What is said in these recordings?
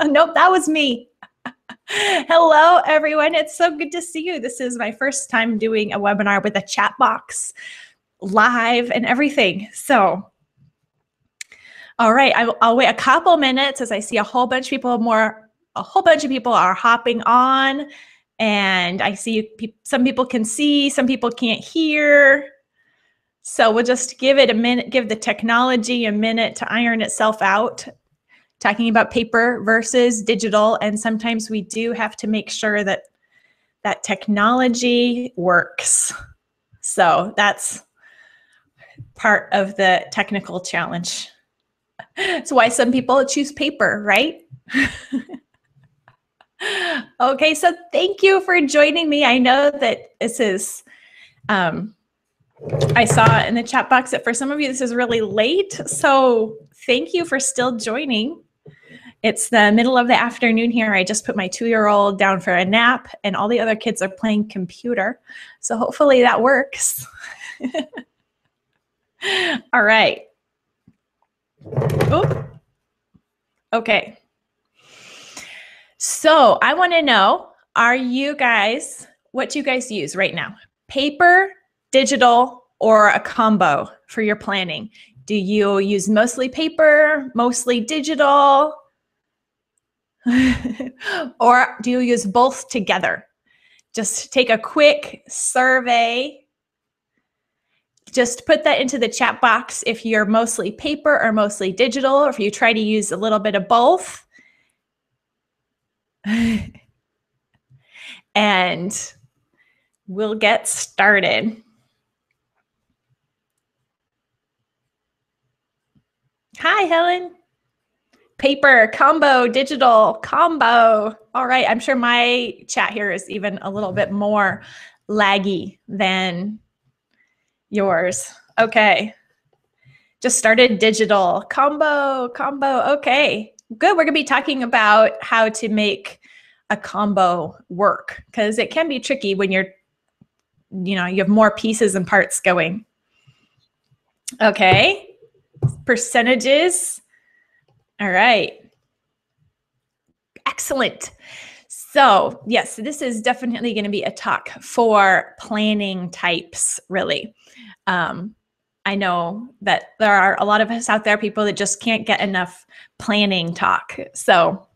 Nope, that was me. Hello, everyone. It's so good to see you. This is my first time doing a webinar with a chat box live and everything. So, all right, I'll wait a couple minutes as I see a whole bunch of people are hopping on, and I see some people can see, some people can't hear. So we'll just give it a minute, give the technology a minute to iron itself out. Talking about paper versus digital, and sometimes we do have to make sure that that technology works. So that's part of the technical challenge. That's why some people choose paper, right? Okay, so thank you for joining me. I know that this is, I saw in the chat box that for some of you this is really late, so thank you for still joining. It's the middle of the afternoon here. I just put my 2-year-old down for a nap, and all the other kids are playing computer, so hopefully that works. All right. Oop. Okay. So I want to know, what do you guys use right now? Paper, digital, or a combo for your planning? Do you use mostly paper, mostly digital? Or do you use both together? Just take a quick survey. Just put that into the chat box if you're mostly paper or mostly digital, or if you try to use a little bit of both. And we'll get started. Hi, Helen. Paper, combo, digital, combo. All right, I'm sure my chat here is even a little bit more laggy than yours. Okay. Just started digital, combo. Okay, good. We're gonna be talking about how to make a combo work, because it can be tricky when you have more pieces and parts going. Okay, percentages. All right, excellent. So yes, this is definitely going to be a talk for planning types, really. I know that there are a lot of us out there, people that just can't get enough planning talk. So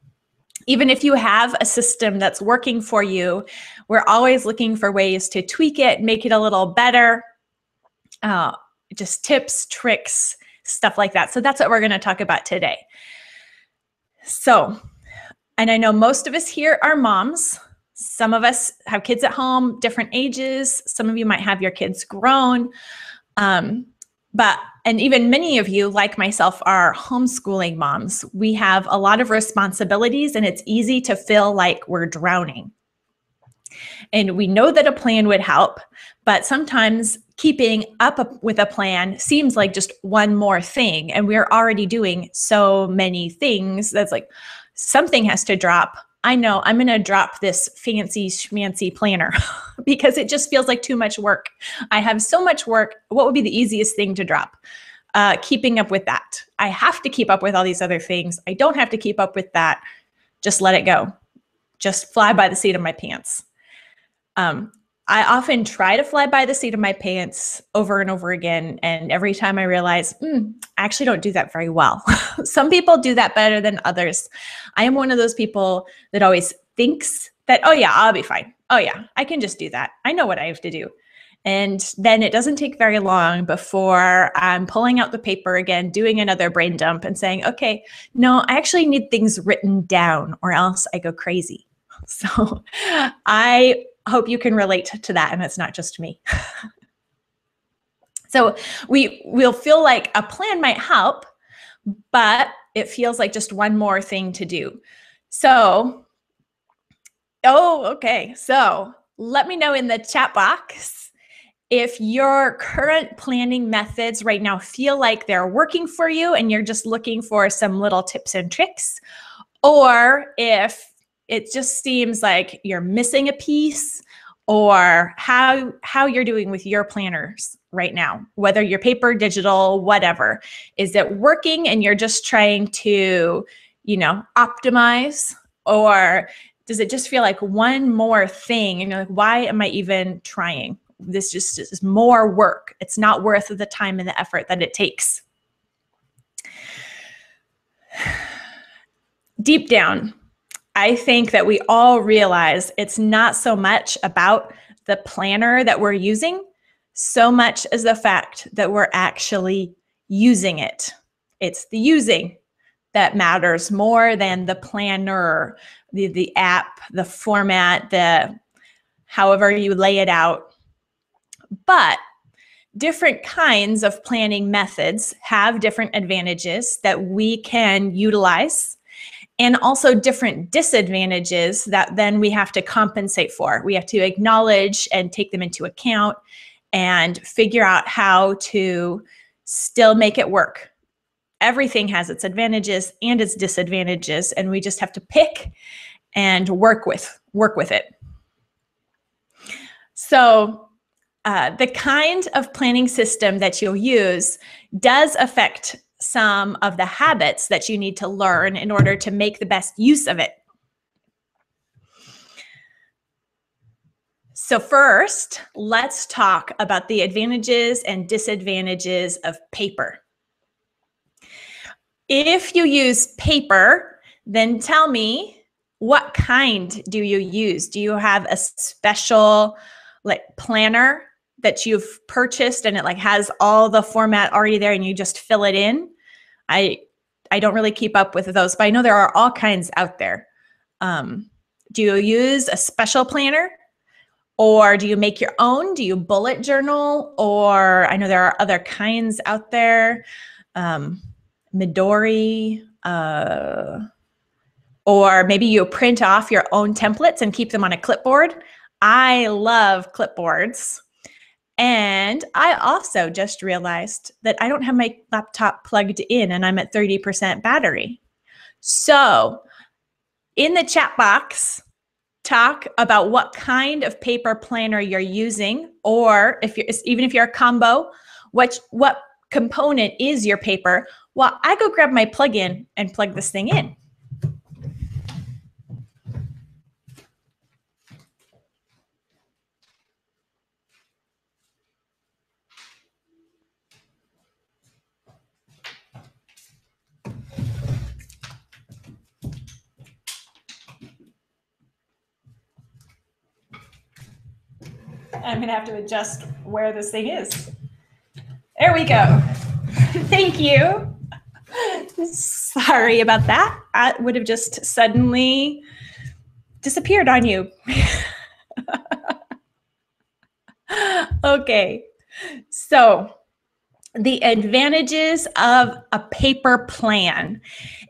even if you have a system that's working for you, we're always looking for ways to tweak it, make it a little better, just tips, tricks, stuff like that. So that's what we're going to talk about today. So, and I know most of us here are moms. Some of us have kids at home, different ages. Some of you might have your kids grown. And even many of you, like myself, are homeschooling moms. We have a lot of responsibilities, and it's easy to feel like we're drowning. And we know that a plan would help, but sometimes keeping up with a plan seems like just one more thing, and we're already doing so many things that's like something has to drop. I know I'm going to drop this fancy schmancy planner because it just feels like too much work. I have so much work. What would be the easiest thing to drop? Keeping up with that. I have to keep up with all these other things. I don't have to keep up with that. Just let it go. Just fly by the seat of my pants. I often try to fly by the seat of my pants over and over again. And every time I realize, I actually don't do that very well. Some people do that better than others. I am one of those people that always thinks that, oh yeah, I'll be fine. Oh yeah, I can just do that. I know what I have to do. And then it doesn't take very long before I'm pulling out the paper again, doing another brain dump and saying, okay, no, I actually need things written down or else I go crazy. So I hope you can relate to that, and it's not just me. So we'll feel like a plan might help, but it feels like just one more thing to do. So, okay. So let me know in the chat box if your current planning methods right now feel like they're working for you and you're just looking for some little tips and tricks, or if it just seems like you're missing a piece, or how you're doing with your planners right now, whether you're paper, digital, whatever. Is it working and you're just trying to optimize? Or does it just feel like one more thing and you're like, why am I even trying? This just is more work. It's not worth the time and the effort that it takes. Deep down, I think that we all realize it's not so much about the planner that we're using, so much as the fact that we're actually using it. It's the using that matters more than the planner, the app, the format, the however you lay it out. But different kinds of planning methods have different advantages that we can utilize, and also different disadvantages that then we have to compensate for. We have to acknowledge and take them into account and figure out how to still make it work. Everything has its advantages and its disadvantages, and we just have to pick and work with it. So the kind of planning system that you'll use does affect some of the habits that you need to learn in order to make the best use of it. So first, let's talk about the advantages and disadvantages of paper. If you use paper, then tell me, what kind do you use? Do you have a special planner that you've purchased and it has all the format already there and you just fill it in? I don't really keep up with those, but I know there are all kinds out there. Do you use a special planner, or do you make your own? Do you bullet journal? Or I know there are other kinds out there, Midori, or maybe you print off your own templates and keep them on a clipboard. I love clipboards. And I also just realized that I don't have my laptop plugged in and I'm at 30% battery. So in the chat box, talk about what kind of paper planner you're using, or even if you're a combo, what component is your paper, while I go grab my plug-in and plug this thing in. I'm gonna have to adjust where this thing is. There we go. Thank you. Sorry about that. I would have just suddenly disappeared on you. Okay, so the advantages of a paper plan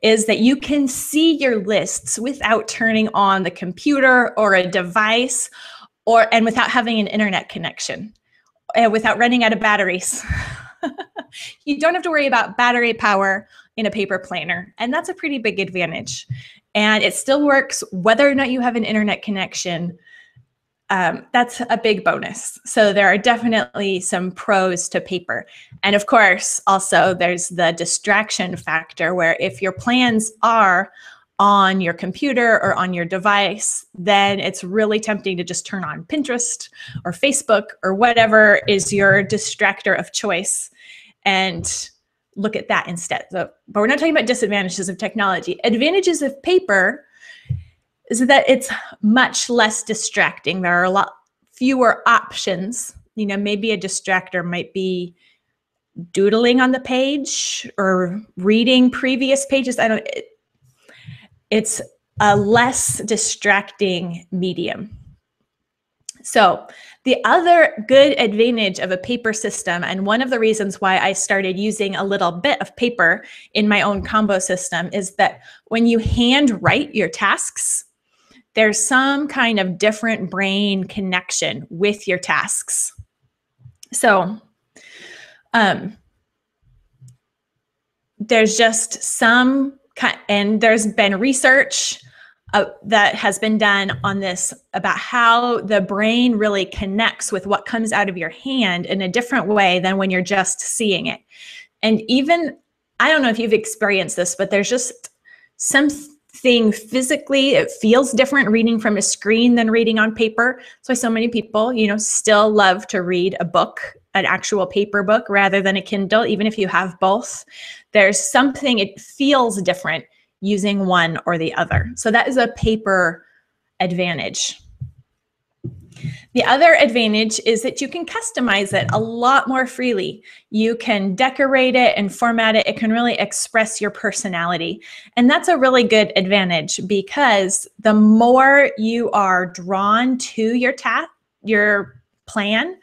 is that you can see your lists without turning on the computer or a device, and without having an internet connection, and without running out of batteries. You don't have to worry about battery power in a paper planner, and that's a pretty big advantage. And it still works whether or not you have an internet connection. That's a big bonus. So there are definitely some pros to paper. And of course, also there's the distraction factor, where if your plans are on your computer or on your device, then it's really tempting to just turn on Pinterest or Facebook or whatever is your distractor of choice and look at that instead. So, but we're not talking about disadvantages of technology. Advantages of paper is that it's much less distracting. There are a lot fewer options. Maybe a distractor might be doodling on the page or reading previous pages. It's a less distracting medium. So the other good advantage of a paper system, and one of the reasons why I started using a little bit of paper in my own combo system, is that when you hand write your tasks, there's some kind of different brain connection with your tasks. So there's just some and there's been research that has been done on this about how the brain really connects with what comes out of your hand in a different way than when you're just seeing it. And even, I don't know if you've experienced this, but there's just something physically, it feels different reading from a screen than reading on paper. That's why so many people, still love to read a book, an actual paper book rather than a Kindle, even if you have both. There's something, it feels different using one or the other. So that is a paper advantage. The other advantage is that you can customize it a lot more freely. You can decorate it and format it. It can really express your personality. And that's a really good advantage, because the more you are drawn to your plan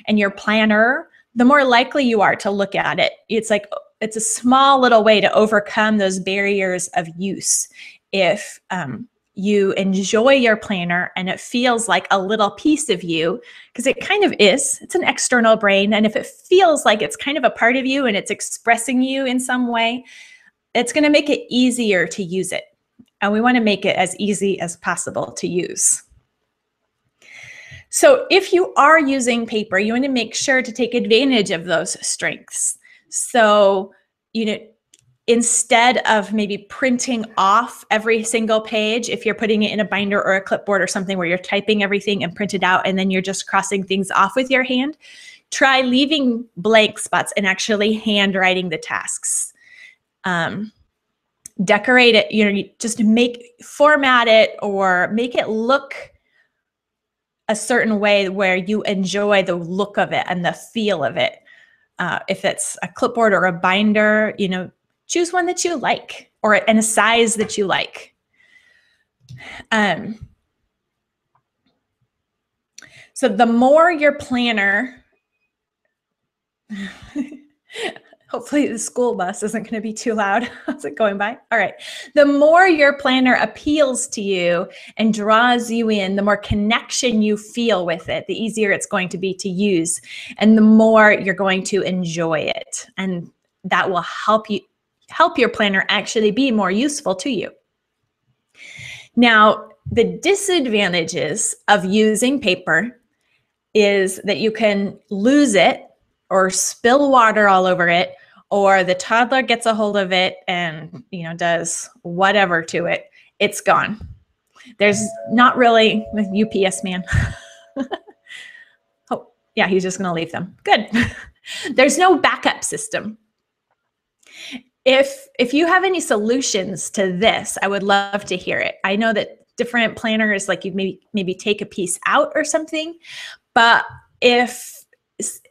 and your planner, the more likely you are to look at it. It's a small little way to overcome those barriers of use. If you enjoy your planner and it feels like a little piece of you, because it kind of is, it's an external brain. And if it feels like it's kind of a part of you and it's expressing you in some way, it's going to make it easier to use it. And we want to make it as easy as possible to use. So if you are using paper, you want to make sure to take advantage of those strengths. So, instead of maybe printing off every single page, if you're putting it in a binder or a clipboard or something where you're typing everything and print it out and then you're just crossing things off with your hand, try leaving blank spots and actually handwriting the tasks. Decorate it, just format it or make it look a certain way where you enjoy the look of it and the feel of it. If it's a clipboard or a binder, choose one that you like and a size that you like. So the more your planner, hopefully the school bus isn't going to be too loud. Is it going by? All right. The more your planner appeals to you and draws you in, the more connection you feel with it, the easier it's going to be to use, and the more you're going to enjoy it. And that will help your planner actually be more useful to you. Now, the disadvantages of using paper is that you can lose it or spill water all over it, or the toddler gets a hold of it and does whatever to it. It's gone. There's not really the UPS man. Oh, yeah, he's just going to leave them. Good. There's no backup system. If you have any solutions to this, I would love to hear it. I know that different planners, like you maybe take a piece out or something, but if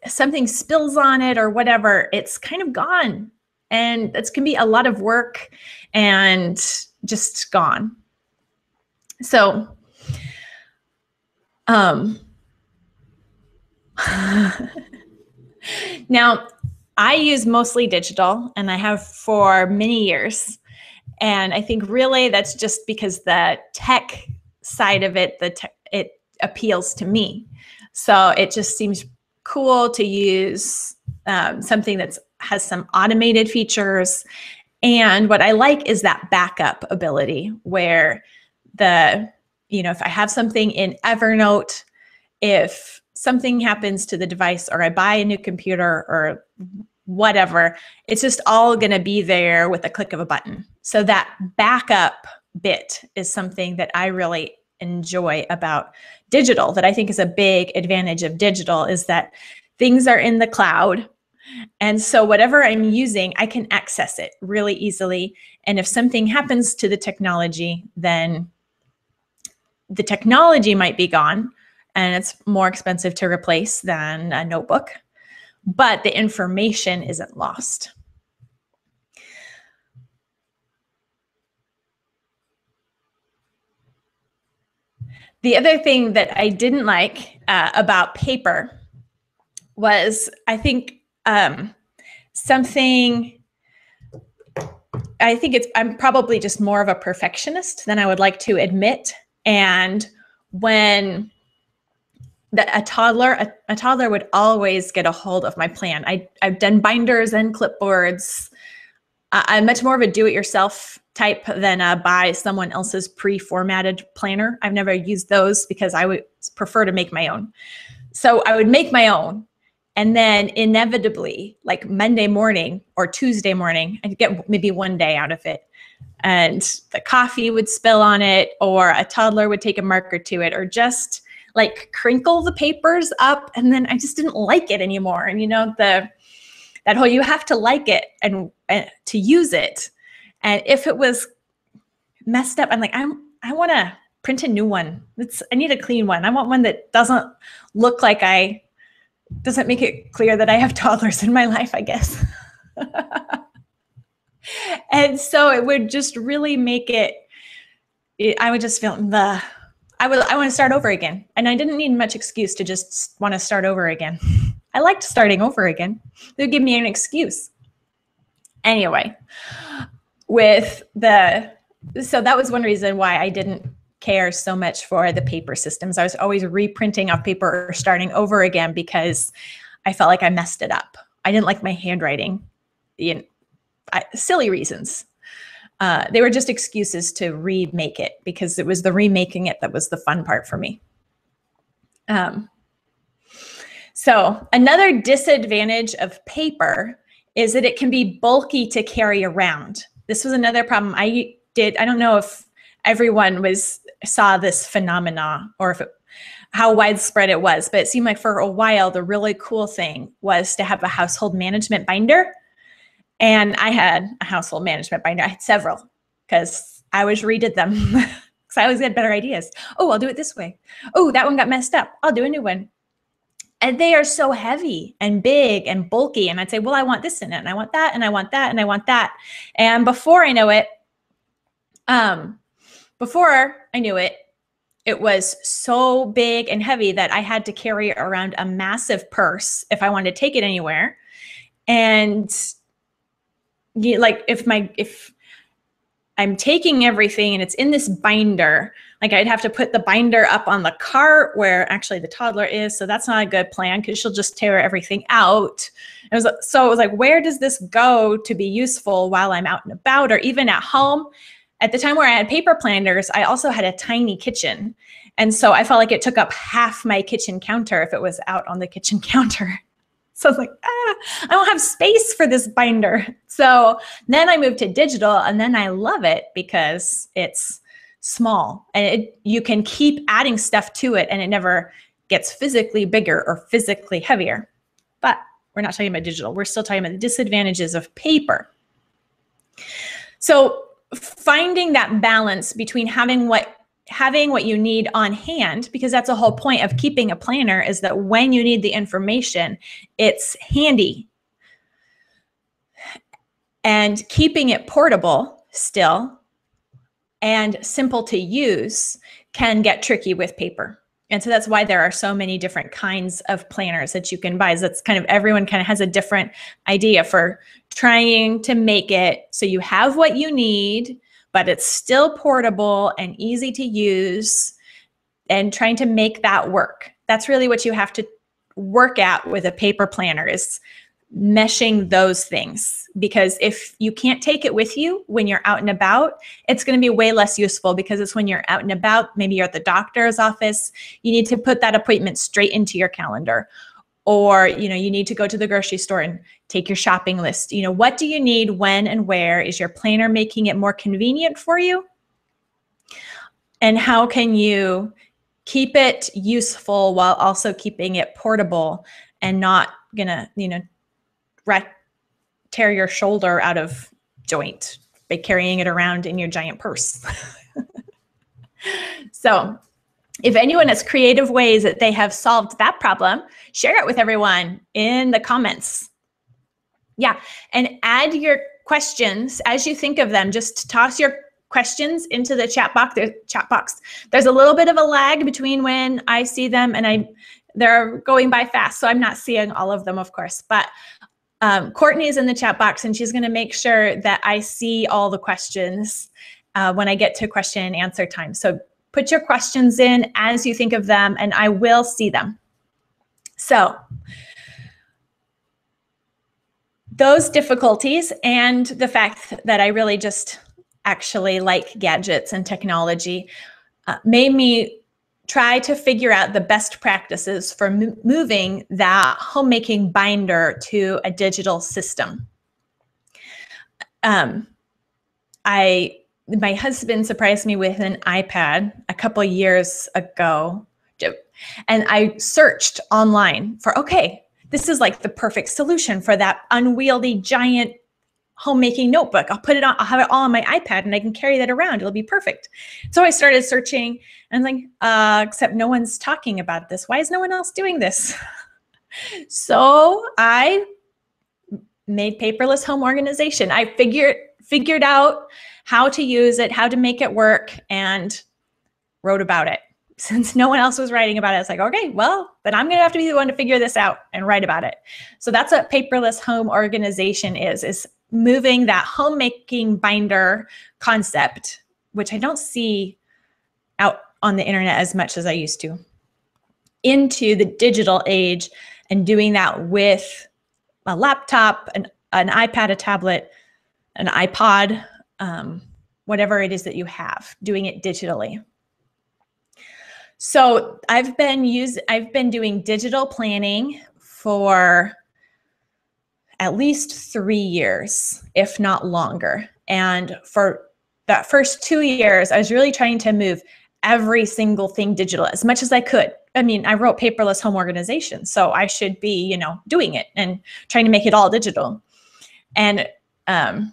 something spills on it or whatever, it's kind of gone. And it's can be a lot of work and just gone. So, now I use mostly digital, and I have for many years. And I think really that's just because the tech side of it, it appeals to me. So it just seems cool to use something that has some automated features. And what I like is that backup ability where if I have something in Evernote, if something happens to the device or I buy a new computer or whatever, it's just all going to be there with a click of a button. So that backup bit is something that I really enjoy about digital, that I think is a big advantage of digital, is that things are in the cloud. And so whatever I'm using, I can access it really easily. And if something happens to the technology, then the technology might be gone and it's more expensive to replace than a notebook, but the information isn't lost. The other thing that I didn't like about paper was, I think, I'm probably just more of a perfectionist than I would like to admit. And when a toddler would always get a hold of my plan. I've done binders and clipboards. I'm much more of a do-it-yourself type than buy someone else's pre-formatted planner. I've never used those because I would prefer to make my own. So I would make my own, And then inevitably, like Monday morning or Tuesday morning, I'd get maybe one day out of it. And the coffee would spill on it, or a toddler would take a marker to it, or just like crinkle the papers up. And then I just didn't like it anymore. And that whole, you have to like it and to use it. And if it was messed up, I'm like, I want to print a new one. I need a clean one. I want one that doesn't look like doesn't make it clear that I have toddlers in my life, I guess. And so it would just really make I would just feel I want to start over again. And I didn't need much excuse to just want to start over again. I liked starting over again. It would give me an excuse. Anyway, so that was one reason why I didn't care so much for the paper systems. I was always reprinting off paper or starting over again because I felt like I messed it up. I didn't like my handwriting. Silly reasons. They were just excuses to remake it, because it was the remaking it that was the fun part for me. So another disadvantage of paper is that it can be bulky to carry around. This was another problem I did. I don't know if everyone saw this phenomena or how widespread it was, but it seemed like for a while, the really cool thing was to have a household management binder. And I had a household management binder. I had several because I always redid them because I always had better ideas. Oh, I'll do it this way. Oh, that one got messed up. I'll do a new one. And they are so heavy and big and bulky. And I'd say, well, I want this in it, and I want that, and I want that, and I want that. And before I knew it, it was so big and heavy that I had to carry around a massive purse if I wanted to take it anywhere. And like if I'm taking everything and it's in this binder, like I'd have to put the binder up on the cart where actually the toddler is. So that's not a good plan because she'll just tear everything out. So it was like, where does this go to be useful while I'm out and about or even at home? At the time where I had paper planners, I also had a tiny kitchen. And so I felt like it took up half my kitchen counter if it was out on the kitchen counter. So I was like, I don't have space for this binder. So then I moved to digital, and then I love it because it's small and you can keep adding stuff to it and it never gets physically bigger or physically heavier. But we're not talking about digital. We're still talking about the disadvantages of paper. So finding that balance between having what you need on hand, because that's the whole point of keeping a planner, is that when you need the information, it's handy. And keeping it portable still and simple to use can get tricky with paper. And so that's why there are so many different kinds of planners that you can buy. So that's kind of, everyone kind of has a different idea for trying to make it so you have what you need, but it's still portable and easy to use, and trying to make that work. That's really what you have to work at with a paper planner, is meshing those things. Because if you can't take it with you when you're out and about, it's going to be way less useful, because it's when you're out and about, maybe you're at the doctor's office, you need to put that appointment straight into your calendar. Or, you need to go to the grocery store and take your shopping list. What do you need, when, and where? Is your planner making it more convenient for you? And how can you keep it useful while also keeping it portable and not gonna, tear your shoulder out of joint by carrying it around in your giant purse? So if anyone has creative ways that they have solved that problem, share it with everyone in the comments. Yeah, and add your questions as you think of them. Just toss your questions into the chat box. There's a little bit of a lag between when I see them and they're going by fast, so I'm not seeing all of them, of course. But Courtney is in the chat box, and she's going to make sure that I see all the questions when I get to question and answer time. So put your questions in as you think of them, and I will see them. So those difficulties and the fact that I really just actually like gadgets and technology made me try to figure out the best practices for moving that homemaking binder to a digital system. My husband surprised me with an iPad a couple years ago, and I searched online for, okay, this is like the perfect solution for that unwieldy giant homemaking notebook. I'll have it all on my iPad and I can carry that around. It'll be perfect. So I started searching and I'm like, except no one's talking about this. Why is no one else doing this? So I made Paperless Home Organization. I figured out how to use it, how to make it work, and wrote about it. Since no one else was writing about it, I was like, okay, well, then I'm going to have to be the one to figure this out and write about it. So that's what Paperless Home Organization is moving that homemaking binder concept, which I don't see out on the internet as much as I used to, into the digital age, and doing that with a laptop, an iPad, a tablet, an iPod, whatever it is that you have, doing it digitally. So I've been doing digital planning for at least 3 years, if not longer. And for that first 2 years, I was really trying to move every single thing digital as much as I could. I mean, I wrote Paperless Home Organization, so I should be, doing it and trying to make it all digital. And it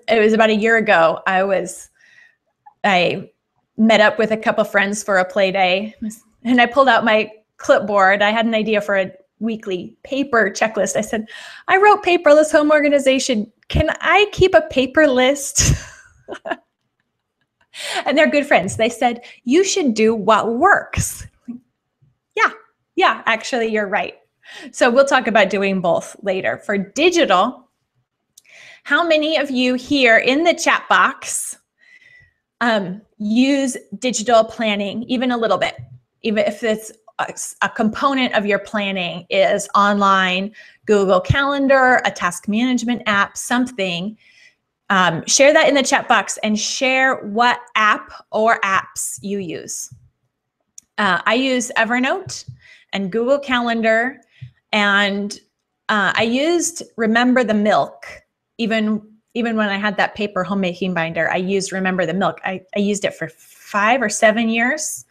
was about a year ago. I met up with a couple friends for a play day, and I pulled out my clipboard. I had an idea for a weekly paper checklist. I said, I wrote Paperless Home Organization. Can I keep a paper list? And they're good friends. They said, you should do what works. Yeah, actually, you're right. So we'll talk about doing both later. For digital, how many of you here in the chat box use digital planning even a little bit, even if it's a component of your planning is online, Google Calendar, a task management app, something? Share that in the chat box and share what app or apps you use. I use Evernote and Google Calendar, and I used Remember the Milk. Even when I had that paper homemaking binder, I used Remember the Milk. I used it for 5 or 7 years,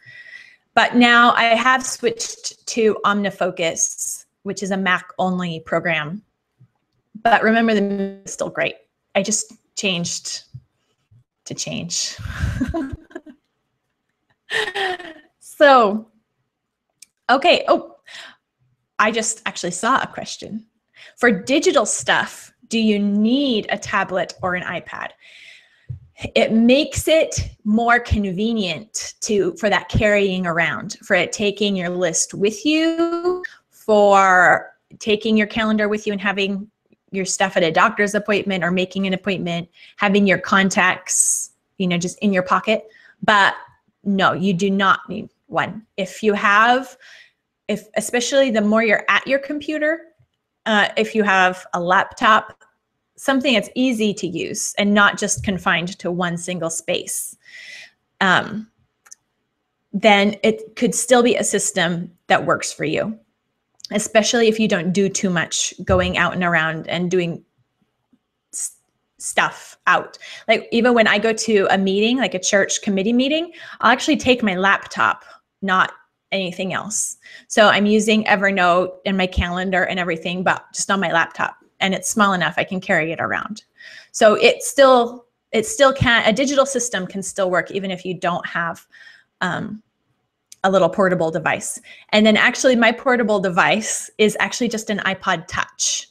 but now I have switched to OmniFocus, which is a Mac-only program. But Remember the Milk is still great. I just changed to change. So, okay. Oh, I just actually saw a question. For digital stuff, do you need a tablet or an iPad? It makes it more convenient for that carrying around, for it taking your list with you, for taking your calendar with you and having your stuff at a doctor's appointment or making an appointment, having your contacts, just in your pocket. But no, you do not need one. Especially the more you're at your computer, if you have a laptop, something that's easy to use and not just confined to one single space, then it could still be a system that works for you, especially if you don't do too much going out and around and doing stuff out. Like even when I go to a meeting, like a church committee meeting, I'll actually take my laptop, not anything else. So I'm using Evernote and my calendar and everything, but just on my laptop, and it's small enough I can carry it around. So it still can, a digital system can still work even if you don't have a little portable device. And then actually my portable device is actually just an iPod Touch.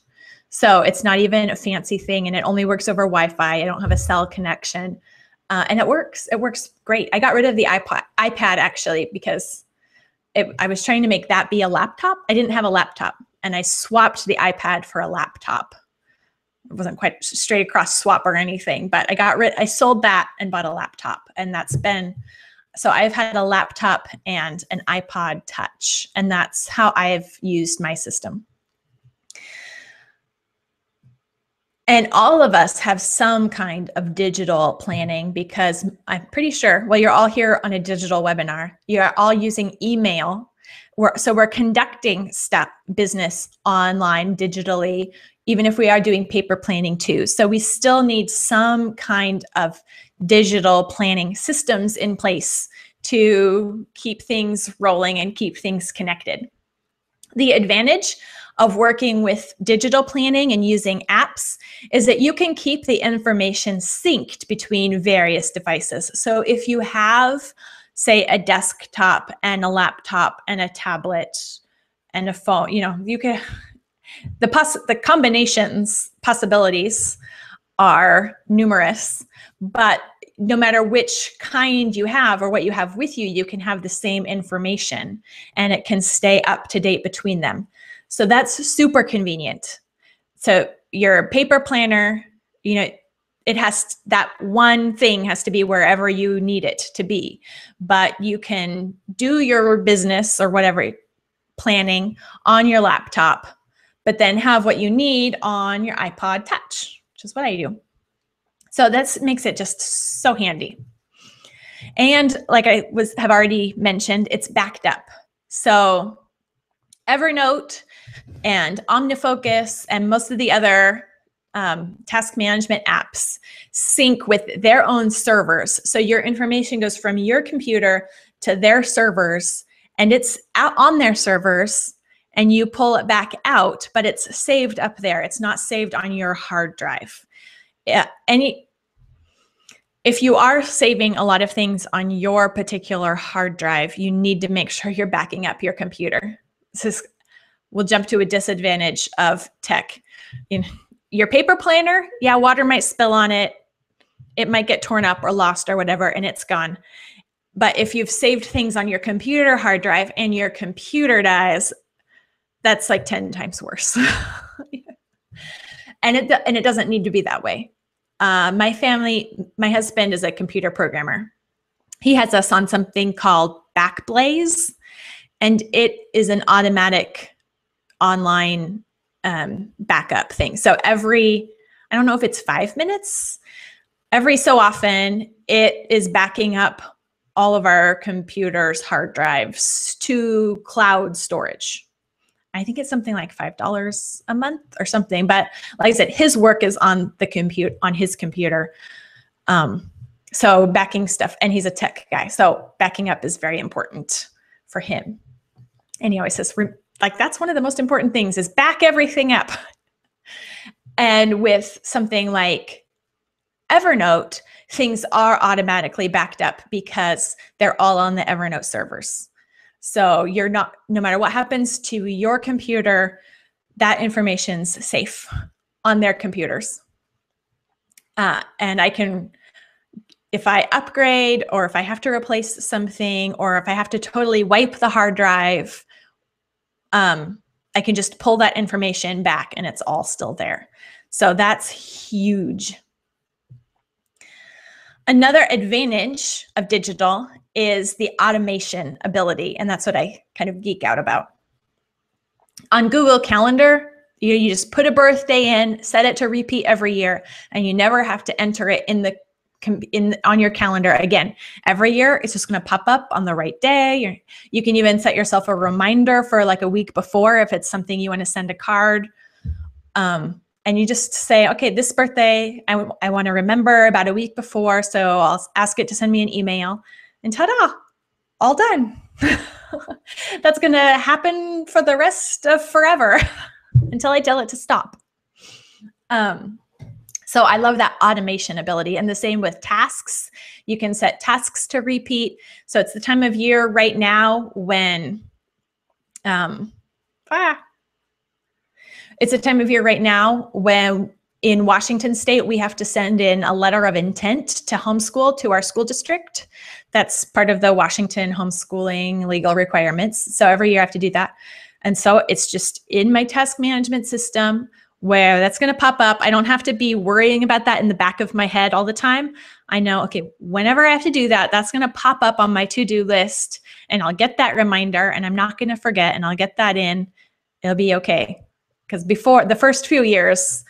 So it's not even a fancy thing, and it only works over Wi-Fi. I don't have a cell connection, and it works. It works great. I got rid of the iPad actually because I was trying to make that be a laptop. I didn't have a laptop, and I swapped the iPad for a laptop. It wasn't quite straight across swap or anything, but I sold that and bought a laptop, and so I've had a laptop and an iPod Touch, and that's how I've used my system. And all of us have some kind of digital planning, because I'm pretty sure, well, you're all here on a digital webinar. You're all using email. So we're conducting business online digitally, even if we are doing paper planning too. So we still need some kind of digital planning systems in place to keep things rolling and keep things connected. The advantage of working with digital planning and using apps is that you can keep the information synced between various devices. So if you have, say, a desktop and a laptop and a tablet and a phone, you can, the possibilities are numerous, but no matter which kind you have or what you have with you, you can have the same information and it can stay up to date between them. So that's super convenient. So your paper planner, that one thing has to be wherever you need it to be, but you can do your business or whatever planning on your laptop, but then have what you need on your iPod Touch, which is what I do. So that makes it just so handy. And like I have already mentioned, it's backed up. So Evernote and OmniFocus and most of the other task management apps sync with their own servers. So your information goes from your computer to their servers, and it's out on their servers, and you pull it back out, but it's saved up there. It's not saved on your hard drive. Yeah, if you are saving a lot of things on your particular hard drive, you need to make sure you're backing up your computer. We'll jump to a disadvantage of tech. Your paper planner, yeah, water might spill on it. It might get torn up or lost or whatever, and it's gone. But if you've saved things on your computer hard drive and your computer dies, that's like 10 times worse. And it doesn't need to be that way. My husband is a computer programmer. He has us on something called Backblaze, and it is an automatic online backup thing. So I don't know if it's 5 minutes, every so often it is backing up all of our computers' hard drives to cloud storage. I think it's something like $5 a month or something. But like I said, his work is on his computer. So backing stuff, and he's a tech guy. So backing up is very important for him. And he always says, that's one of the most important things, is back everything up. And with something like Evernote, things are automatically backed up because they're all on the Evernote servers. So no matter what happens to your computer, that information's safe on their computers. And if I upgrade, or if I have to replace something, or if I have to totally wipe the hard drive, I can just pull that information back and it's all still there. So that's huge. Another advantage of digital is the automation ability, and that's what I kind of geek out about. On Google Calendar, you just put a birthday in, set it to repeat every year, and you never have to enter it on your calendar again. Every year, it's just going to pop up on the right day. You can even set yourself a reminder for like a week before if it's something you want to send a card. And you just say, okay, this birthday, I want to remember about a week before, so I'll ask it to send me an email, and ta-da, all done. That's going to happen for the rest of forever until I tell it to stop. So I love that automation ability. And the same with tasks. You can set tasks to repeat. So it's the time of year right now when it's a time of year right now when in Washington State, we have to send in a letter of intent to homeschool to our school district. That's part of the Washington homeschooling legal requirements. So every year I have to do that. And so it's just in my task management system where that's going to pop up. I don't have to be worrying about that in the back of my head all the time. I know, okay, whenever I have to do that, that's going to pop up on my to-do list, and I'll get that reminder, and I'm not going to forget, and I'll get that in. It'll be okay. Because before the first few years,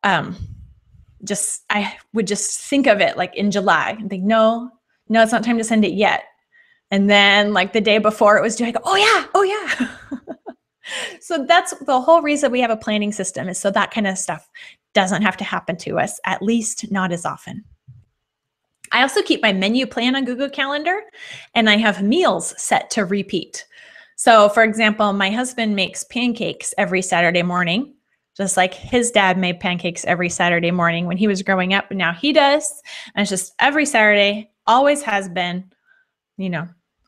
I would just think of it like in July and think, no, it's not time to send it yet. And then like the day before it was due, I go, oh yeah. So that's the whole reason we have a planning system, is so that kind of stuff doesn't have to happen to us, at least not as often. I also keep my menu plan on Google Calendar, and I have meals set to repeat. So for example, my husband makes pancakes every Saturday morning, just like his dad made pancakes every Saturday morning when he was growing up, and now he does. And it's just every Saturday, always has been,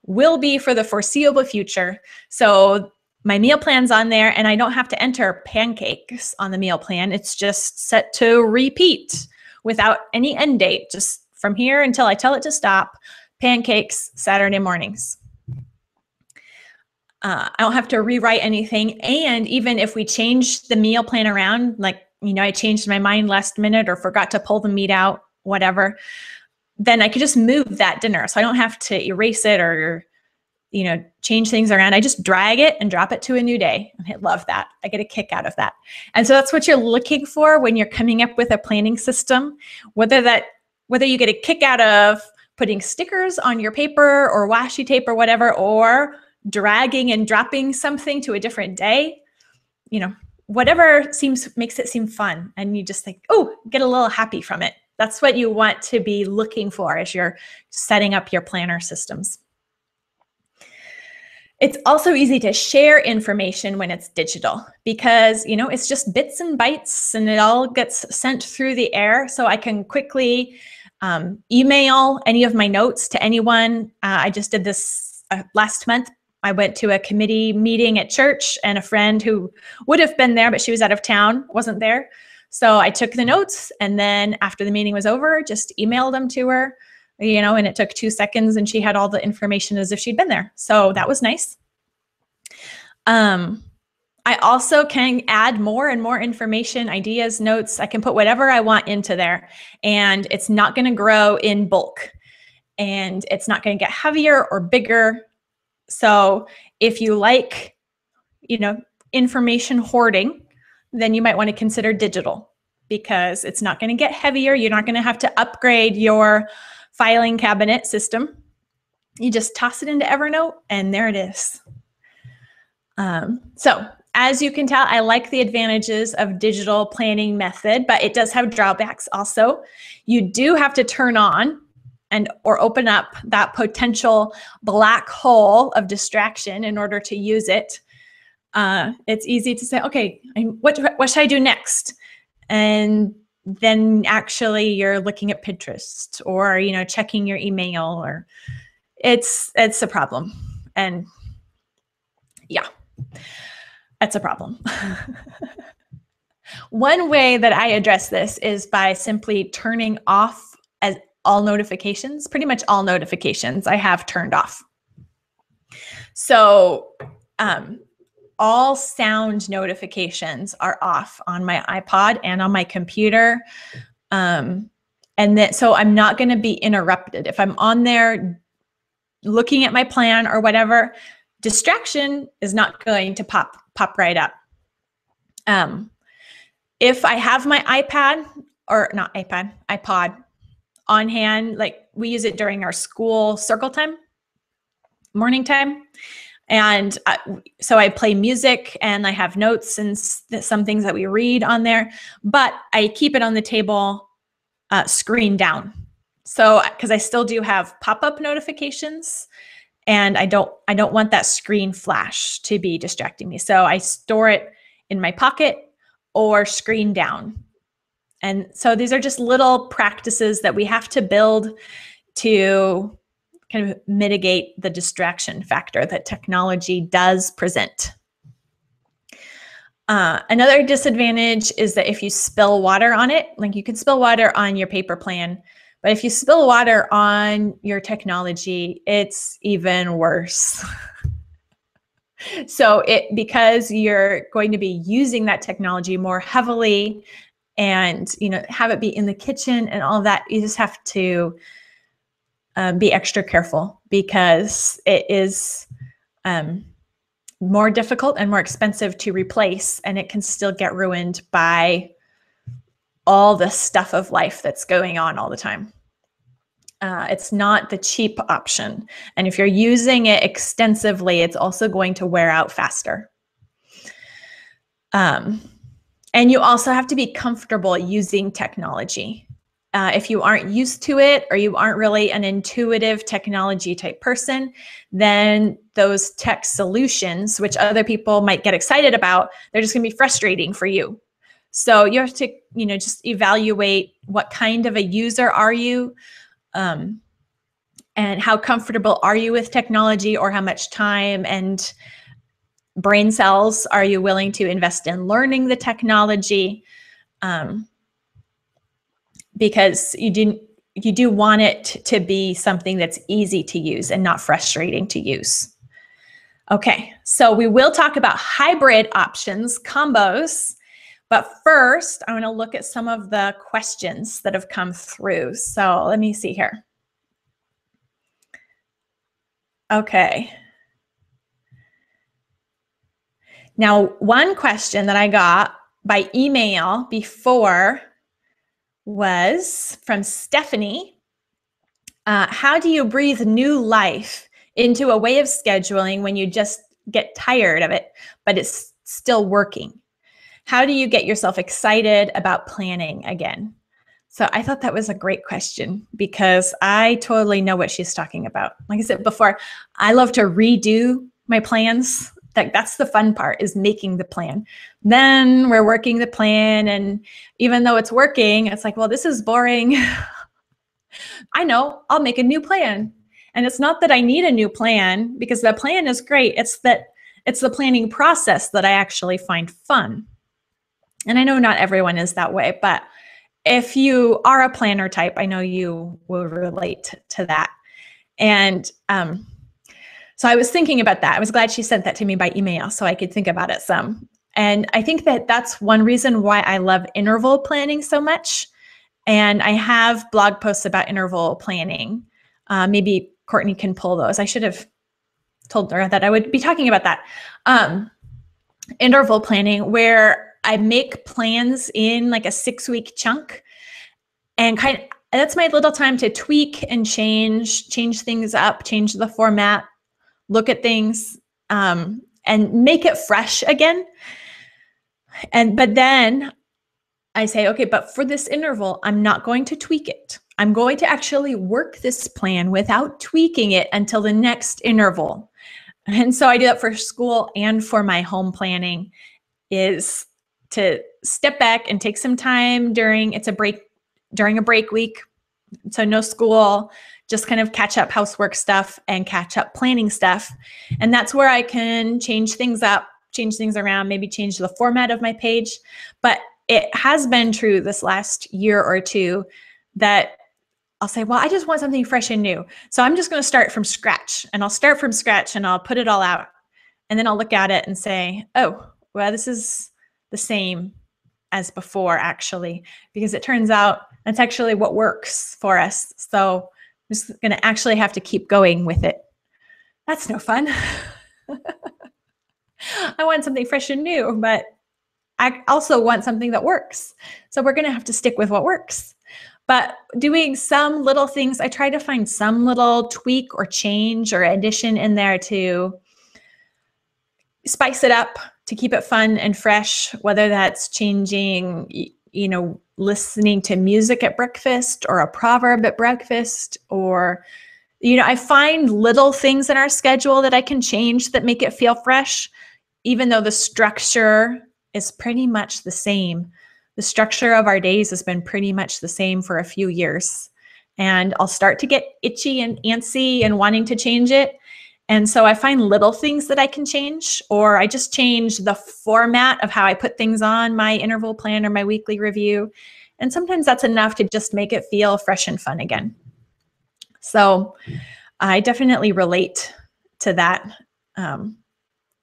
will be for the foreseeable future. So my meal plan's on there, and I don't have to enter pancakes on the meal plan. It's just set to repeat without any end date, just from here until I tell it to stop. Pancakes Saturday mornings. I don't have to rewrite anything. And even if we change the meal plan around, like, I changed my mind last minute or forgot to pull the meat out, whatever, then I could just move that dinner. So I don't have to erase it or, change things around. I just drag it and drop it to a new day. I love that. I get a kick out of that. And so that's what you're looking for when you're coming up with a planning system, whether you get a kick out of putting stickers on your paper or washi tape or whatever, or dragging and dropping something to a different day, whatever makes it seem fun. And you just think, oh, get a little happy from it. That's what you want to be looking for as you're setting up your planner systems. It's also easy to share information when it's digital because, it's just bits and bytes and it all gets sent through the air. So I can quickly email any of my notes to anyone. I just did this last month. I went to a committee meeting at church, and a friend who would have been there, but she was out of town, wasn't there. So I took the notes, and then after the meeting was over, just emailed them to her, and it took 2 seconds and she had all the information as if she'd been there. So that was nice. I also can add more and more information, ideas, notes. I can put whatever I want into there, and it's not going to grow in bulk, and it's not going to get heavier or bigger. So if you like, information hoarding, then you might want to consider digital because it's not going to get heavier. You're not going to have to upgrade your filing cabinet system. You just toss it into Evernote and there it is. So as you can tell, I like the advantages of digital planning method, but it does have drawbacks also. You do have to turn on or open up that potential black hole of distraction in order to use it. It's easy to say, okay, what should I do next? And then actually you're looking at Pinterest or, checking your email, or it's a problem. And yeah, that's a problem. One way that I address this is by simply turning off all notifications. Pretty much all notifications I have turned off. So all sound notifications are off on my iPod and on my computer. So I'm not going to be interrupted. If I'm on there looking at my plan or whatever, distraction is not going to pop right up. If I have my iPod on hand, like we use it during our school circle time, morning time. And so I play music and I have notes and some things that we read on there, but I keep it on the table, screen down. So, because I still do have pop-up notifications and I don't want that screen flash to be distracting me. So I store it in my pocket or screen down. And so these are just little practices that we have to build to kind of mitigate the distraction factor that technology does present. Another disadvantage is that if you spill water on it, like you can spill water on your paper plan, but if you spill water on your technology, it's even worse. So because you're going to be using that technology more heavily and have it be in the kitchen and all of that, you just have to be extra careful because it is more difficult and more expensive to replace, and it can still get ruined by all the stuff of life that's going on all the time. It's not the cheap option. And if you're using it extensively, it's also going to wear out faster. And you also have to be comfortable using technology. If you aren't used to it, or you aren't really an intuitive technology type person, then those tech solutions, which other people might get excited about, they're just going to be frustrating for you. So you have to, just evaluate what kind of a user are you, and how comfortable are you with technology, or how much time and brain cells are you willing to invest in learning the technology. Because you do want it to be something that's easy to use and not frustrating to use. Okay, so we will talk about hybrid options, combos, but first I want to look at some of the questions that have come through. So let me see here. Okay. Now, one question that I got by email before was from Stephanie. How do you breathe new life into a way of scheduling when you just get tired of it, but it's still working? How do you get yourself excited about planning again? So I thought that was a great question, because I totally know what she's talking about. Like I said before, I love to redo my plans. That's the fun part, is making the plan. Then we're working the plan, and even though it's working, it's like, well, this is boring. I know, I'll make a new plan. And it's not that I need a new plan, because the plan is great. It's the planning process that I actually find fun. And I know not everyone is that way, but if you are a planner type, I know you will relate to that. And so I was thinking about that. I was glad she sent that to me by email so I could think about it some. And I think that that's one reason why I love interval planning so much. And I have blog posts about interval planning. Maybe Courtney can pull those. I should have told her that I would be talking about that. Interval planning, where I make plans in like a 6-week chunk, and that's my little time to tweak and change things up, change the format, look at things, and make it fresh again. But then I say, okay, but for this interval, I'm not going to tweak it. I'm going to actually work this plan without tweaking it until the next interval. And so I do that for school and for my home planning, is to step back and take some time during a break week. So no school, just kind of catch up housework stuff and catch up planning stuff. And that's where I can change things up, change things around, maybe change the format of my page. But it has been true this last year or two that I'll say, well, I just want something fresh and new. So I'm just going to start from scratch, and I'll start from scratch and I'll put it all out. And then I'll look at it and say, oh, well, this is the same as before, actually, because it turns out that's actually what works for us. So I'm just going to actually have to keep going with it. That's no fun. I want something fresh and new, but I also want something that works. So we're going to have to stick with what works. But doing some little things, I try to find some little tweak or change or addition in there to spice it up, to keep it fun and fresh, whether that's changing, listening to music at breakfast, or a proverb at breakfast, or, I find little things in our schedule that I can change that make it feel fresh, even though the structure is pretty much the same. The structure of our days has been pretty much the same for a few years. And I'll start to get itchy and antsy and wanting to change it. And so I find little things that I can change, or I just change the format of how I put things on my interval plan or my weekly review. And sometimes that's enough to just make it feel fresh and fun again. So I definitely relate to that.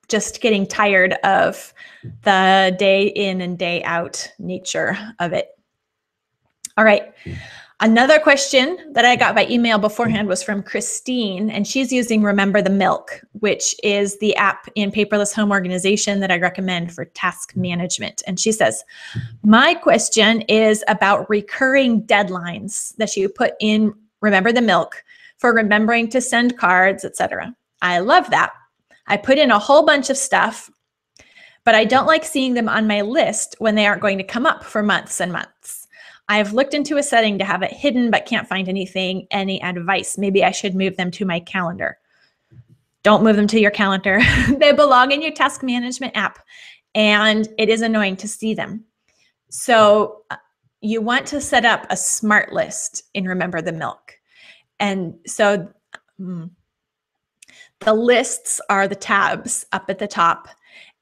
Just getting tired of the day in and day out nature of it. All right. Another question that I got by email beforehand was from Christine, and she's using Remember the Milk, which is the app in Paperless Home Organization that I recommend for task management. And she says, my question is about recurring deadlines that you put in Remember the Milk for remembering to send cards, etc. I love that. I put in a whole bunch of stuff, but I don't like seeing them on my list when they aren't going to come up for months and months. I've looked into a setting to have it hidden, but can't find anything. Any advice? Maybe I should move them to my calendar. Don't move them to your calendar. They belong in your task management app, and it is annoying to see them. So you want to set up a smart list in Remember the Milk. And so the lists are the tabs up at the top,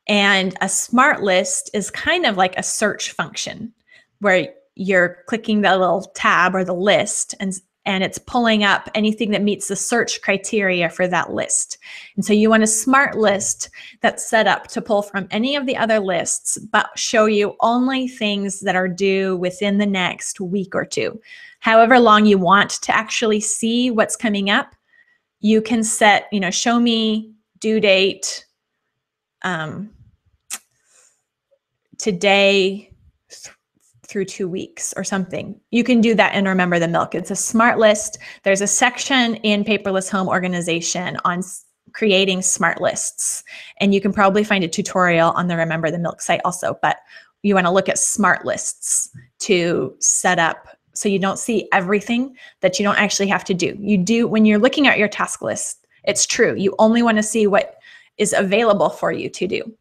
and a smart list is kind of like a search function where you're clicking the little tab or the list, and it's pulling up anything that meets the search criteria for that list. And so you want a smart list that's set up to pull from any of the other lists, but show you only things that are due within the next week or two. However long you want to actually see what's coming up, you can set, show me due date today through 2 weeks or something. You can do that and Remember the Milk. It's a smart list. There's a section in Paperless Home Organization on creating smart lists. And you can probably find a tutorial on the Remember the Milk site also, but you want to look at smart lists to set up so you don't see everything that you don't actually have to do. You do, when you're looking at your task list, it's true. You only want to see what is available for you to do.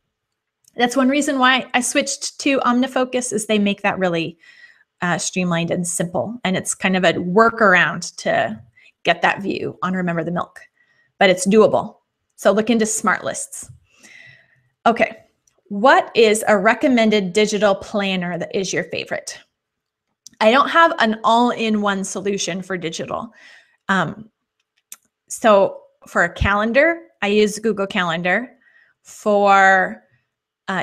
That's one reason why I switched to OmniFocus, is they make that really streamlined and simple. And it's kind of a workaround to get that view on Remember the Milk, but it's doable. So look into smart lists. Okay, what is a recommended digital planner that is your favorite? I don't have an all-in-one solution for digital. So for a calendar, I use Google Calendar. For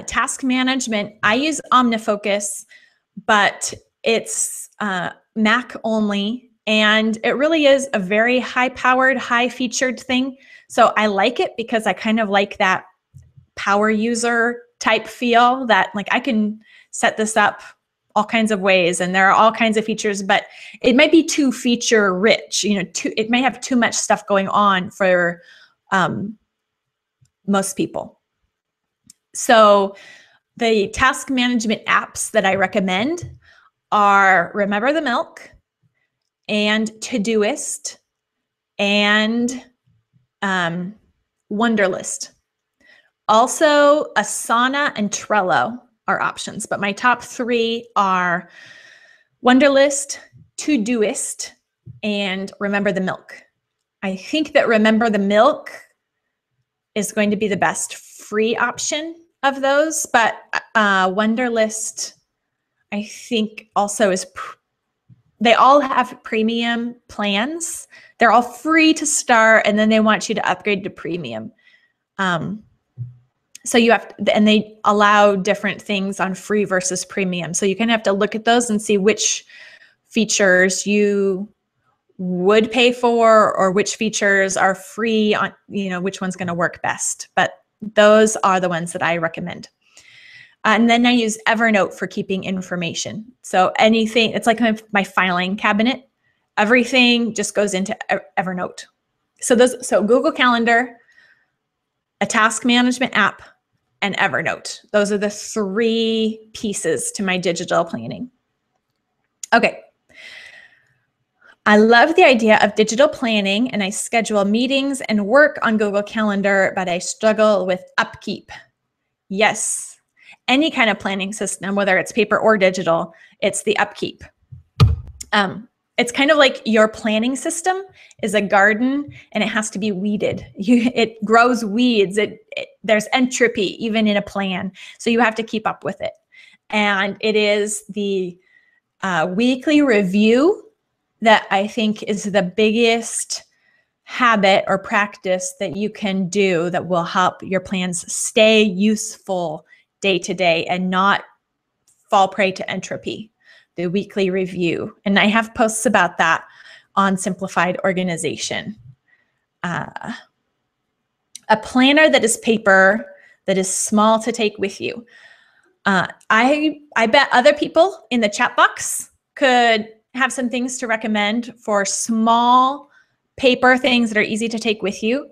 task management, I use OmniFocus, but it's Mac only, and it really is a very high-powered, high-featured thing. So I like it because I kind of like that power user type feel, that like I can set this up all kinds of ways, and there are all kinds of features, but it might be too feature rich. It may have too much stuff going on for most people. So the task management apps that I recommend are Remember the Milk and Todoist and Wunderlist. Also, Asana and Trello are options, but my top three are Wunderlist, Todoist, and Remember the Milk. I think that Remember the Milk is going to be the best free option of those, but Wunderlist, I think also is, they all have premium plans. They're all free to start, and then they want you to upgrade to premium. So you have to, and they allow different things on free versus premium. So you kind of have to look at those and see which features you would pay for, or which features are free on, which one's going to work best. But those are the ones that I recommend. And then I use Evernote for keeping information. So anything, it's like my filing cabinet. Everything just goes into Evernote. So Google Calendar, a task management app, and Evernote. Those are the three pieces to my digital planning. Okay. I love the idea of digital planning, and I schedule meetings and work on Google Calendar, but I struggle with Upkeep. Yes, any kind of planning system, whether it's paper or digital, it's the Upkeep. It's kind of like your planning system is a garden, and it has to be weeded. It grows weeds. There's entropy even in a plan, so you have to keep up with it. And it is the weekly review that I think is the biggest habit or practice that you can do that will help your plans stay useful day to day and not fall prey to entropy. the weekly review. And I have posts about that on Simplified Organization. A planner that is paper, that is small to take with you. I bet other people in the chat box could have some things to recommend for small paper things that are easy to take with you.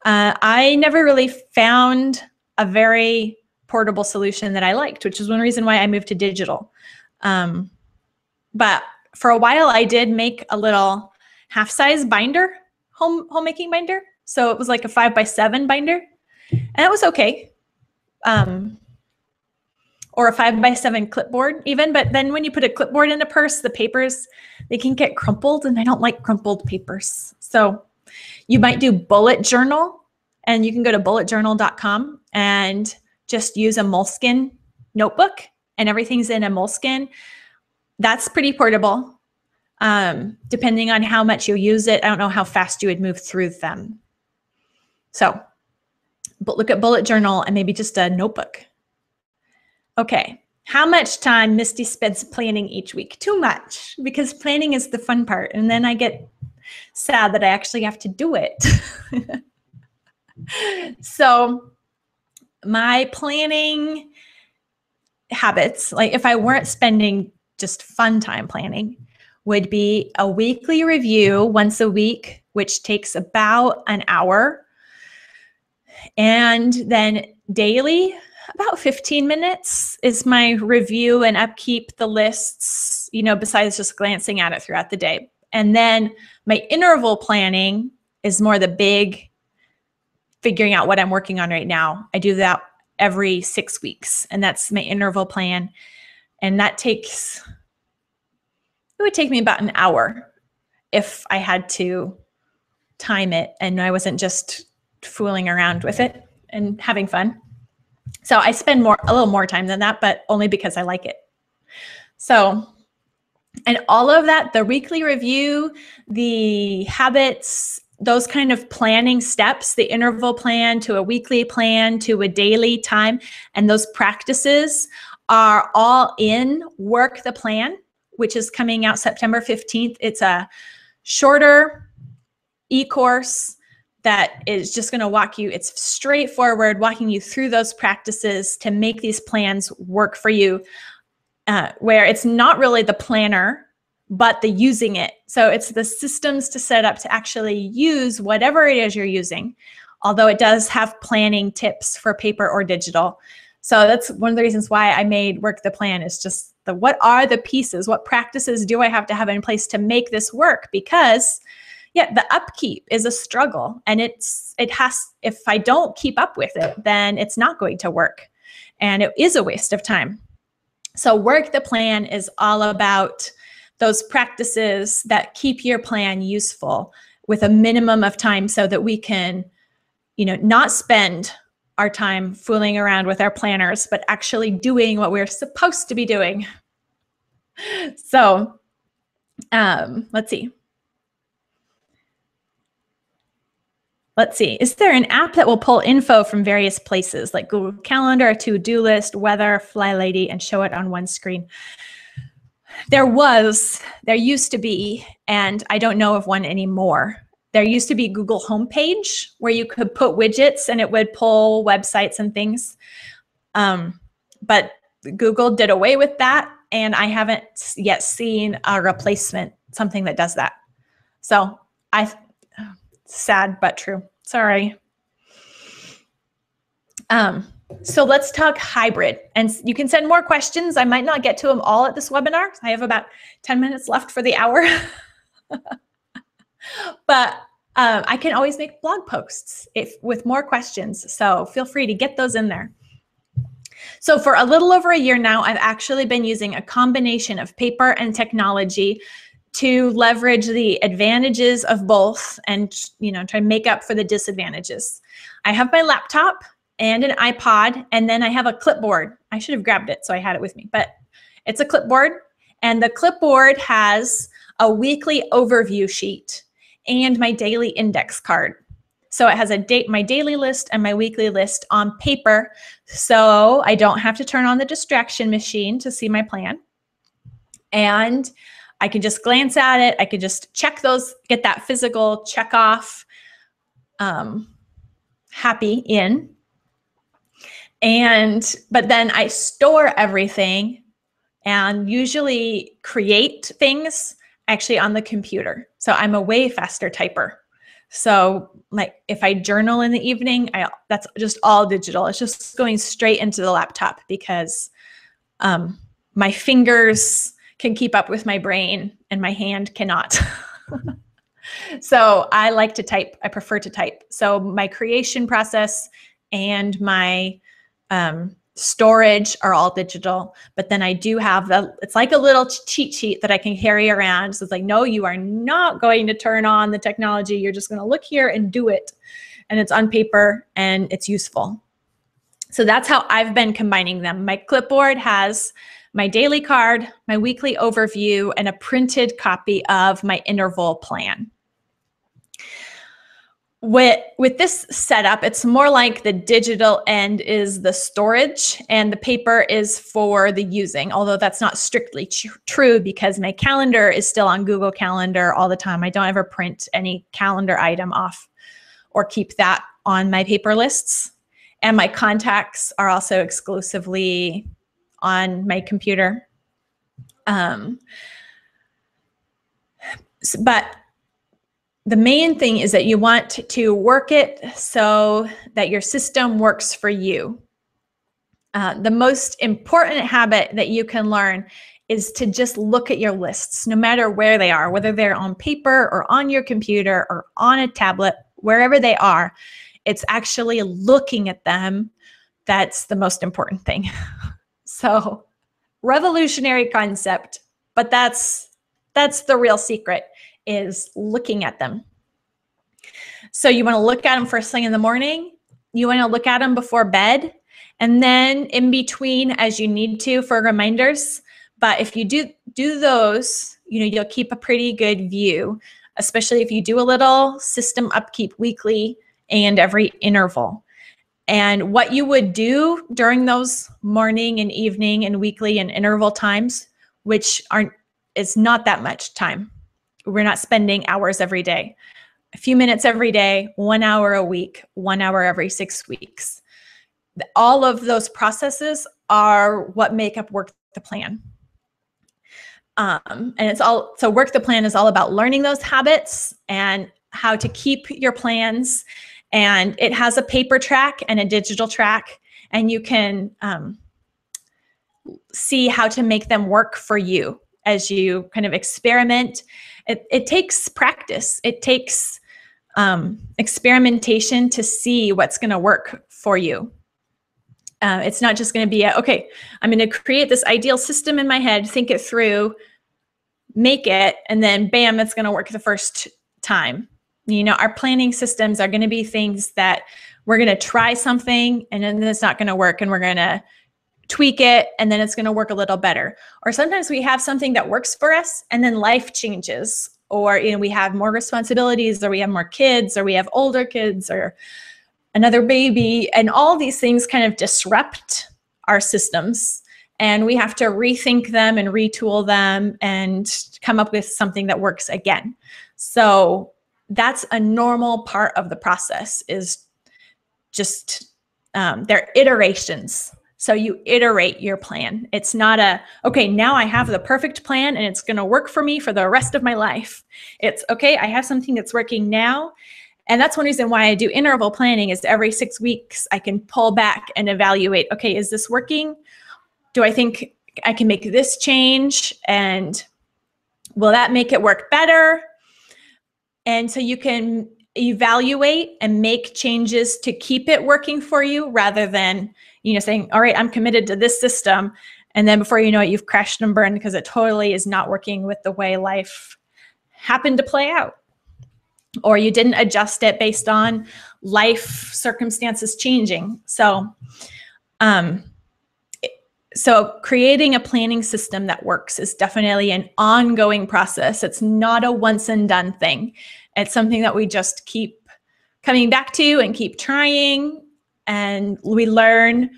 I never really found a very portable solution that I liked, which is one reason why I moved to digital. But for a while, I did make a little half-size binder, homemaking binder. So it was like a 5x7 binder, and it was okay. Or a 5x7 clipboard even. But then when you put a clipboard in a purse, the papers, they can get crumpled, and I don't like crumpled papers. So you might do bullet journal, and you can go to bulletjournal.com and just use a moleskin notebook, and everything's in a moleskin. That's pretty portable. Depending on how much you use it, I don't know how fast you would move through them. So, but look at bullet journal and maybe just a notebook. Okay, how much time Misty spends planning each week? Too much, because planning is the fun part, and then I get sad that I actually have to do it. So my planning habits, like if I weren't spending just fun time planning, would be a weekly review once a week, which takes about an hour. And then daily, about 15 minutes is my review and upkeep the lists, you know, besides just glancing at it throughout the day. And then my interval planning is more the big figuring out what I'm working on right now. I do that every 6 weeks, and that's my interval plan. And that it would take me about an hour if I had to time it and I wasn't just fooling around with it and having fun. So I spend a little more time than that, but only because I like it. So, and all of that, the weekly review, the habits, those kind of planning steps, the interval plan to a weekly plan to a daily time, and those practices are all in Work the Plan, which is coming out September 15th. It's a shorter e-course that is just going to walk you, it's straightforward, walking you through those practices to make these plans work for you, where it's not really the planner, but the using it. So it's the systems to set up to actually use whatever it is you're using, although it does have planning tips for paper or digital. So that's one of the reasons why I made Work the Plan, is just what are the pieces, what practices do I have to have in place to make this work? Because yeah, the upkeep is a struggle, and if I don't keep up with it, then it's not going to work, and it is a waste of time. So Work the Plan is all about those practices that keep your plan useful with a minimum of time, so that we can, you know, not spend our time fooling around with our planners, but actually doing what we're supposed to be doing. So let's see. Is there an app that will pull info from various places like Google Calendar, a to-do list, weather, Fly Lady, and show it on one screen? There used to be, and I don't know of one anymore. There used to be Google Homepage where you could put widgets and it would pull websites and things. But Google did away with that, and I haven't yet seen a replacement, something that does that. So sad but true. Sorry. So let's talk hybrid, and you can send more questions. I might not get to them all at this webinar. I have about 10 minutes left for the hour. But I can always make blog posts with more questions. So feel free to get those in there. So for a little over a year now, I've actually been using a combination of paper and technology to leverage the advantages of both and, you know, try to make up for the disadvantages. I have my laptop and an iPod, and then I have a clipboard. I should have grabbed it, so I had it with me, but it's a clipboard, and the clipboard has a weekly overview sheet and my daily index card. So it has my daily list and my weekly list on paper, so I don't have to turn on the distraction machine to see my plan. And I can just glance at it. I could just check those, get that physical check off, happy in. But then I store everything and usually create things actually on the computer. So I'm a way faster typer. So like if I journal in the evening, that's just all digital. It's just going straight into the laptop because my fingers can keep up with my brain and my hand cannot. So I like to type. I prefer to type. So my creation process and my storage are all digital, but then I do have it's like a little cheat sheet that I can carry around. So it's like, no, you are not going to turn on the technology. You're just going to look here and do it. And it's on paper and it's useful. So that's how I've been combining them. My clipboard has my daily card, my weekly overview, and a printed copy of my interval plan. With this setup, it's more like the digital end is the storage and the paper is for the using, although that's not strictly true because my calendar is still on Google Calendar all the time. I don't ever print any calendar item off or keep that on my paper lists. And my contacts are also exclusively on my computer. But the main thing is that you want to work it so that your system works for you. The most important habit that you can learn is to just look at your lists, no matter where they are, whether they're on paper or on your computer or on a tablet, wherever they are. It's actually looking at them that's the most important thing. So, revolutionary concept, but that's the real secret, is looking at them. So you want to look at them first thing in the morning. You want to look at them before bed, and then in between as you need to for reminders. But if you do those, you'll keep a pretty good view, especially if you do a little system upkeep weekly and every interval. And what you would do during those morning and evening and weekly and interval times, which is not that much time. We're not spending hours every day. A few minutes every day, 1 hour a week, 1 hour every 6 weeks. All of those processes are what make up Work the Plan. And so Work the Plan is all about learning those habits and how to keep your plans. And it has a paper track and a digital track, and you can see how to make them work for you as you kind of experiment. It takes practice. It takes experimentation to see what's going to work for you. It's not just going to be okay, I'm going to create this ideal system in my head, think it through, make it, and then bam, it's going to work the first time. Our planning systems are going to be things that we're going to try something and then it's not going to work, and we're going to tweak it and then it's going to work a little better. Or sometimes we have something that works for us and then life changes, or we have more responsibilities, or we have more kids, or we have older kids, or another baby, and all these things kind of disrupt our systems, and we have to rethink them and retool them and come up with something that works again. So that's a normal part of the process, is just they're iterations. So you iterate your plan. It's not okay, now I have the perfect plan and it's going to work for me for the rest of my life. It's okay, I have something that's working now. And that's one reason why I do interval planning, is every 6 weeks I can pull back and evaluate, okay, is this working? Do I think I can make this change? And will that make it work better? And so you can evaluate and make changes to keep it working for you, rather than saying, all right, I'm committed to this system, and then before you know it, you've crashed and burned because it totally is not working with the way life happened to play out, or you didn't adjust it based on life circumstances changing. So creating a planning system that works is definitely an ongoing process. It's not a once and done thing. It's something that we just keep coming back to and keep trying, and we learn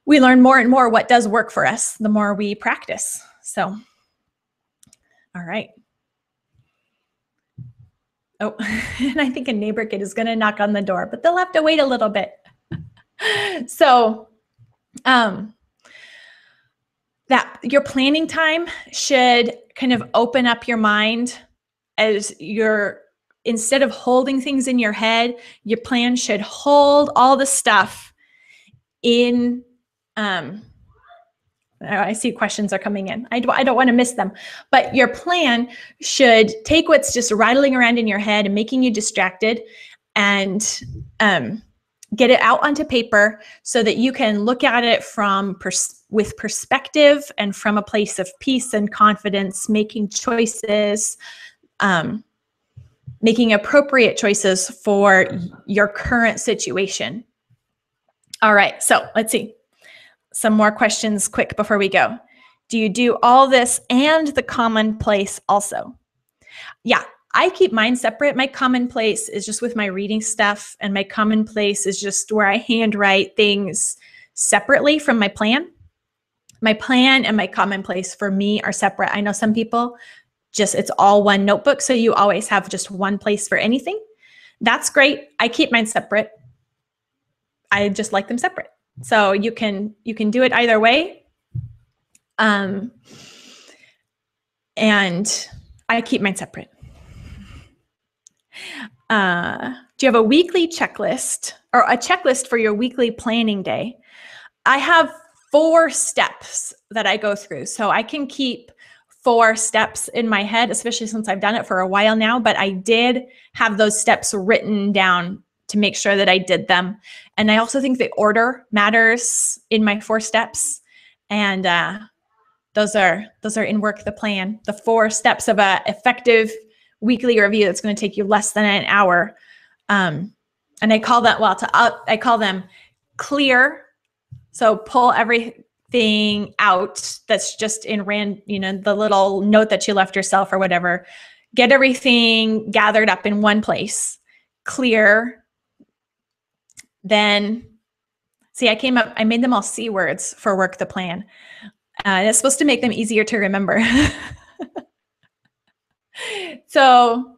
more and more what does work for us the more we practice. So All right. Oh, and I think a neighbor kid is going to knock on the door, but they'll have to wait a little bit. So, that your planning time should kind of open up your mind as instead of holding things in your head, your plan should hold all the stuff in, I see questions are coming in. I don't want to miss them, but your plan should take what's just rattling around in your head and making you distracted and get it out onto paper so that you can look at it with perspective and from a place of peace and confidence, making choices, making appropriate choices for your current situation. All right, so let's see. Some more questions quick before we go. Do you do all this and the Commonplace also? Yeah, I keep mine separate. My Commonplace is just with my reading stuff, and my Commonplace is just where I handwrite things separately from my plan. My plan and my Commonplace for me are separate. I know some people it's all one notebook, so you always have just one place for anything. That's great. I keep mine separate. I just like them separate. So you can do it either way. And I keep mine separate. Do you have a weekly checklist or a checklist for your weekly planning day? I have 4 steps that I go through. So I can keep 4 steps in my head, especially since I've done it for a while now, but I did have those steps written down to make sure that I did them. And I also think the order matters in my 4 steps. And those are in Work the Plan, the 4 steps of an effective weekly review that's going to take you less than an hour. And I call that, I call them clear. So pull everything out that's just in the little note that you left yourself or whatever. Get everything gathered up in one place. Clear. Then, see, I made them all C words for Work the Plan. It's supposed to make them easier to remember. So,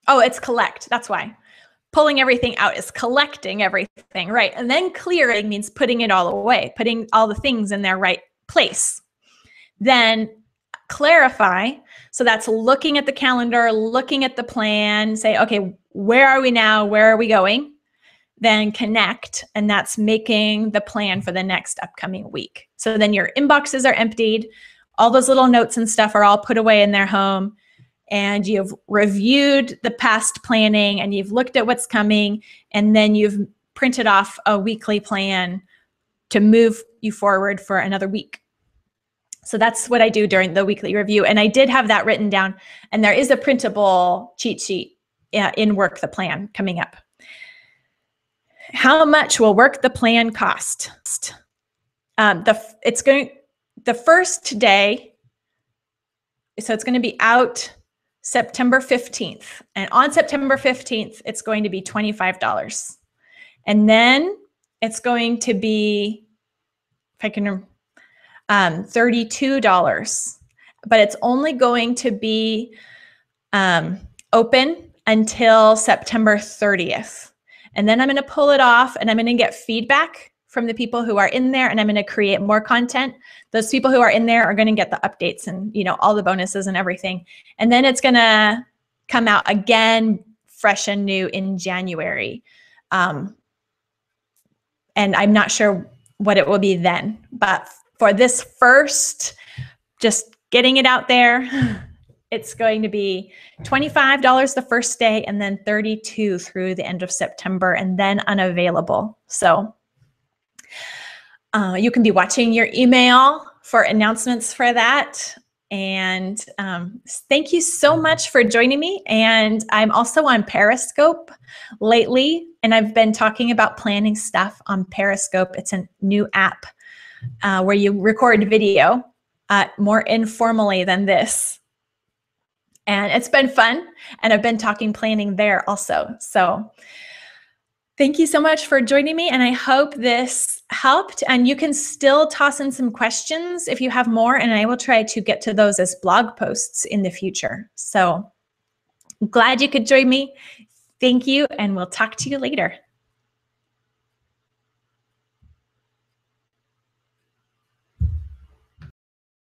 it's collect. That's why. Pulling everything out is collecting everything, right? And then clearing means putting it all away, putting all the things in their right place. Then clarify. So that's looking at the calendar, looking at the plan, say, okay, where are we now? Where are we going? Then connect, and that's making the plan for the next upcoming week. So then your inboxes are emptied. All those little notes and stuff are all put away in their home. And you've reviewed the past planning and you've looked at what's coming, and then you've printed off a weekly plan to move you forward for another week. So that's what I do during the weekly review. And I did have that written down, and there is a printable cheat sheet in Work the Plan coming up. How much will Work the Plan cost? The first day, so it's going to be out September 15th. And on September 15th, it's going to be $25. And then it's going to be, if I can, $32. But it's only going to be open until September 30th. And then I'm going to pull it off, and I'm going to get feedback from the people who are in there, and I'm going to create more content. Those people who are in there are going to get the updates and all the bonuses and everything. And then it's going to come out again fresh and new in January. And I'm not sure what it will be then. But for this first, just getting it out there, it's going to be $25 the first day, and then $32 through the end of September, and then unavailable. So you can be watching your email for announcements for that. And thank you so much for joining me. And I'm also on Periscope lately, and I've been talking about planning stuff on Periscope. It's a new app where you record video more informally than this. And it's been fun, and I've been talking planning there also. So Thank you so much for joining me, and I hope this helped. And you can still toss in some questions if you have more, and I will try to get to those as blog posts in the future. So glad you could join me. Thank you, and we'll talk to you later.